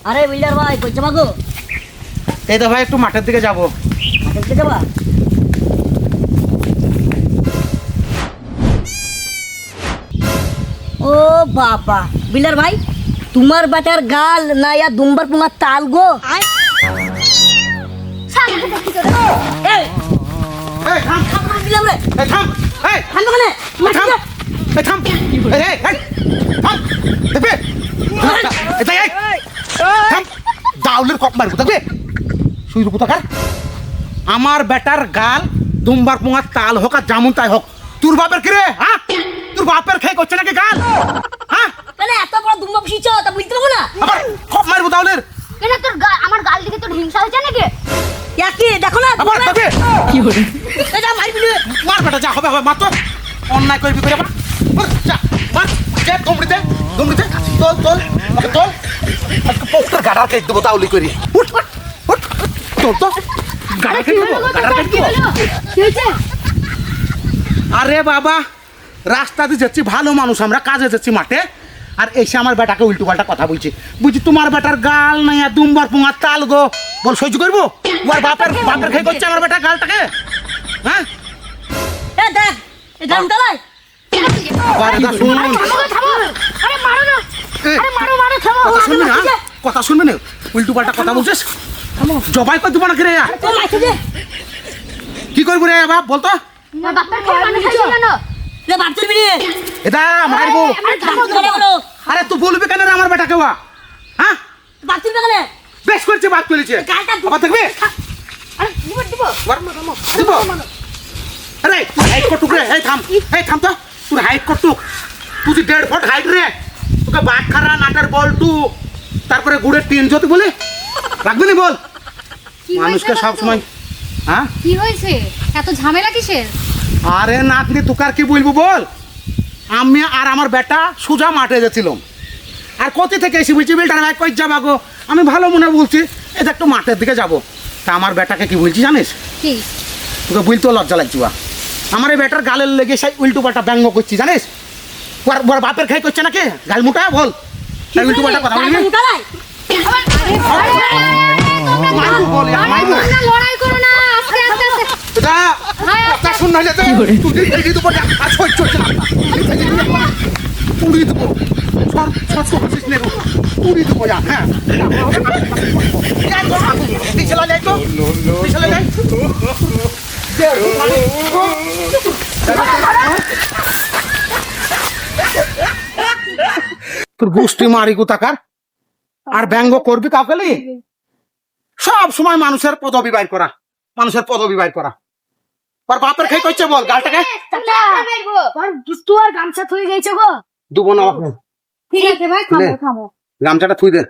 আরে বিল্ডার ভাই কই যাবা গো? এই তো ভাই একটু মাঠের দিকে যাবো। মাঠের দিকে যাবা? ও বাবা বিল্ডার ভাই, তোমার বেটার গাল না ইয়া দুম্বার পুঙ্গার তাল গো? এই থাম, বিল্ডার ভাই এই থাম, এই থাম ওখানে। এই থাম, এই থাম, থাম, দেখবে? এই থাম, দাউলের কক মারবো দেখবে? শুইর কোথাকার? আমার বেটার গাল দুম্বার পুঙ্গার তাল হোক আর জামুন তাই হোক, তোর বাপের কি রে? হ্যাঁ, তোর বাপের খেয়ে করছে নাকি গাল? হ্যাঁ, মানে এত বড় দুম্বা বসিয়েছ তা বুঝতে পারবো না? আবার কক মারবো দাউলের। কেন তোর আমার গাল দিকে তোর হিংসা হয়েছে নাকি? একই দেখো না আবার দেখবে? কি হলো? এটা মারবি না। মার বেটা, যা হবে হবে, মার তো। অন্যায় করবি করে মার, যা মার, যে দমড়িতে দমড়িতে তোল তোল ওকে তোল, আজকে পোস্টার গাড়া কেক দেবো তাউলি করি। উঠ উঠ উঠ, তোল তো গাড়া কেক দেবো, গাড়া কেক দেবো। কি হয়েছে? আরে বাবা, রাস্তা দিয়ে যাচ্ছি, ভালো মানুষ আমরা, কাজে যাচ্ছি মাঠে, আর এসে আমার বেটাকে উল্টো পাল্টা কথা বলছি। বুঝছি তোমার বেটার গাল নাই আর দুম্বার পুঙ্গার তাল গো, বল সহ্য করবো? ওর বাপের বাপের খেয়ে করছে আমার বেটা গালটাকে। হ্যাঁ, এ দেখ এ গান দালাই। কথা শুন, থামো। আরে মারো না। আরে মারো থামো। কথা শুনবি না, কথা শুনবি না, উল্টো পাল্টা কথা বলছিস, জবাই করে দিব নাকি রে? তো মাইছে দে। কি করবো রে বাপ বলতো? আমার বাপের খেয়ে মানুষ হয়েছে কেন? রে বাপ তুলবি রে। এটা মারবো। থামো ধরে বলো। আরে তুই বলবি কেন রে আমার বেটাকে? হ্যাঁ, বাপ তুলবে কেন? বেশ করেছে, বাদ করেছে। গালটা আবার দেখবি? আরে দিব। দিব। আরে হাইট কটুক রে, এই থাম, এই থাম তো, তোর হাইট কটুক, তুই 1.5 ফুট হাইট রে, তোকে বাঘ খারা নাটার বলটু, তারপরে গুড়ের টিন যদি বলে রাখবি নি বল? মানুষকে সব সময় হ্যাঁ, কি হয়েছে? এত ঝামেলা কিসের? আরে নাতনি তোকে আর কি বলবো বল, আমি আর আমার বেটা সোজা মাঠে গেছিলাম, আর কোথা থেকে এসে বলছি বিলটার ভাই কই যাবা গো? আমি ভালো মনে বলছি এটা একটু মাঠের দিকে যাবো, তা আমার বেটাকে কি বলছি জানিস? কি? তোকে বলতেও লজ্জা লাগছি বা, আমার এই বেটার গালের লেগে সেই উল্টো পাল্টা ব্যঙ্গ করছি জানিস? ওর বাপের খাই করছে নাকি গাল মুটা বল, তাই উল্টো পাল্টা কথা বলবি? দালাই। মারবো বল, মারবো। লড়াই করো না, আস্তে আস্তে। এটা কথা শুন না, তুই দেখি দেবো, আর সহ্য হচ্ছে না, পুড়িয়ে দেবো, করছিস নে পুড়িয়ে দেবো, যা। হ্যাঁ, চলে যাই তো, চলে যাই। তোর গোষ্ঠী মারি কোথাকার, আর ব্যঙ্গ করবি কাউকে লি? সব সময় মানুষের পদবি বাইর করা, মানুষের পদবি বাইর করা। আর বাপের খেয়ে করছে বল গালটাকে? দুস্তু আর গামছা থুই গেছে গো। দুবো না বাপু, ঠিক আছে ভাই, থামো। গামছাটা থুই দে,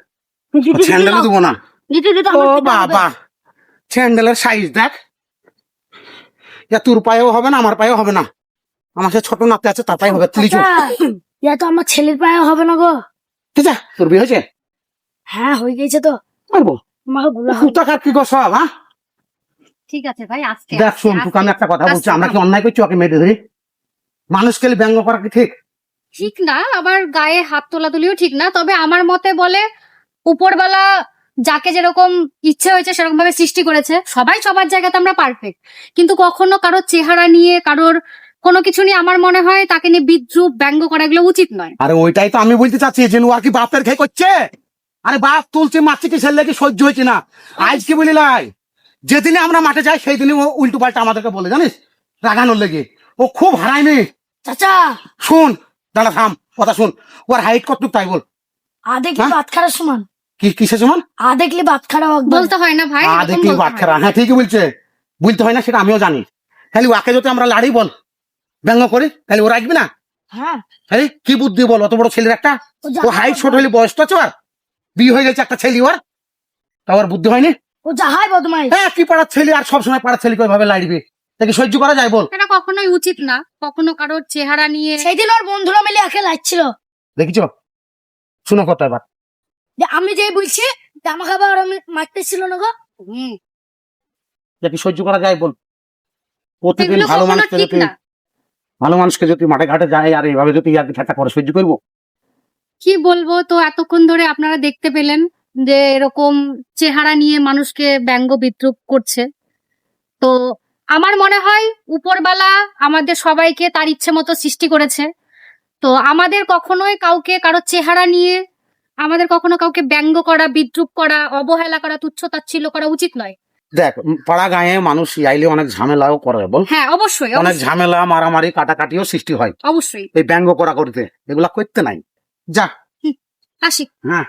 স্যান্ডেলও দেবো না। ও বাবা, স্যান্ডেলের সাইজ দেখ, ইয়া তোর পায়েও হবে না, আমার পায়েও হবে না, আমার সে ছোট নাতে আছে তার পায়ে হবে। তুই চল, ইয়া তো আমার ছেলের পায়ে হবে না গো। ঠিক আছে, তোর বিয়ে হয়েছে? হ্যাঁ হয়ে গেছে তো। পারবো আমাকে বলা কোথাকার কি গো সব? হ্যাঁ, ঠিক আছে ভাই, আজকে দেখ শোন, তোকে আমি একটা কথা বলছি, আমরা কি অন্যায় করছি ওকে মেরে ধরি? মানুষকে ব্যঙ্গ করা কি ঠিক? ঠিক না, আবার গায়ে হাত তোলাতুলিও ঠিক না। তবে আমার মতে বলে উপরবেলা যাকে যেরকম ইচ্ছে হয়েছে সেরকম ভাবে সৃষ্টি করেছে। সবাই সবার জায়গাতে আমরা পারফেক্ট, কিন্তু কখনো কারোর চেহারা নিয়ে, কারোর কোনো কিছু নিয়ে আমার মনে হয় তাকে নিয়ে বিদ্রুপ ব্যঙ্গ করা এগুলো উচিত নয়। আরে ওইটাই তো আমি বলতে চাচ্ছি, যে ও আর কি বাপের খেয়ে করছে? আরে বাপ তুলছে মারছে কি ছেলে কি সহ্য হয়েছে না? আজকে বলি লাই, যেদিনে আমরা মাঠে যাই সেই দিনে ও উল্টো পাল্টা আমাদেরকে বলে, জানিস, রাগানোর লেগে। ও খুব হারায়নি। চাচা শুন, দাঁড়া থাম, কথা শুন, ওর হাইট কতটুক তাই বল? দেখলি হ্যাঁ? ভাত খাওয়ার সমান। কি কিসে সমান? দেখলি ভাত খাওয়া বলতে হয় না ভাই, এরকম দেখি বলতে বাট হয়। খেরা, হ্যাঁ ঠিকই বলছে, বলতে হয় না সেটা আমিও জানি। খালি ওকে যদি আমরা লাড়ি বল ব্যঙ্গ করি তাহলে ও রাখবি না? হ্যাঁ হ্যাঁ, কি বুদ্ধি বল, অত বড় ছেলের একটা, ও হাইট ছোট হলে বয়স তো আছে, আর বিয়ে হয়ে গেছে একটা ছেলে, ওর তাও আর বুদ্ধি হয়নি। ও যাহাই বদমাই। হ্যাঁ, কি পাড়ার ছেলে আর সবসময় পাড়ার ছেলেকে ওইভাবে লাড়িবে, তাকে সহ্য করা যায় বল? এটা কখনোই উচিত না। কখনো কারোর চেহারা নিয়ে সেই দিন ওর বন্ধুরা মিলে একে লাগছিল দেখিছ? শুনো কথা এবার, যে আমি যে বলছি জামা খাবার আর আমি মারতেছিল না গো। কি সহ্য করা যায় বল? প্রতিদিন এগুলো ভালো কখনো মানুষকে ঠিক যদি না। মাঠে ঘাটে যায় আর এইভাবে যদি ইয়ার্কি ঠাট্টা করে সহ্য করবো? কি বলবো, তো এতক্ষণ ধরে আপনারা দেখতে পেলেন যে এরকম চেহারা নিয়ে মানুষকে ব্যঙ্গ বিদ্রুপ করছে। তো আমার মনে হয় উপরবালা আমাদের সবাইকে তার ইচ্ছে মতো সৃষ্টি করেছে। তো আমাদের কখনোই কাউকে কারো চেহারা নিয়ে আমাদের কখনো কাউকে ব্যঙ্গ করা, বিদ্রুপ করা, অবহেলা করা, তুচ্ছ-তাচ্ছিল্য করা উচিত নয়। দেখ, পাড়া গাঁয়ে মানুষ আইলে অনেক ঝামেলাও করে, বল। হ্যাঁ, অবশ্যই অনেক অবশ্যই, ঝামেলা, মারামারি, কাটাকাটিও সৃষ্টি হয় অবশ্যই। এই ব্যঙ্গ করা করতে, এগুলা করতে নাই। যা, আসি। হ্যাঁ।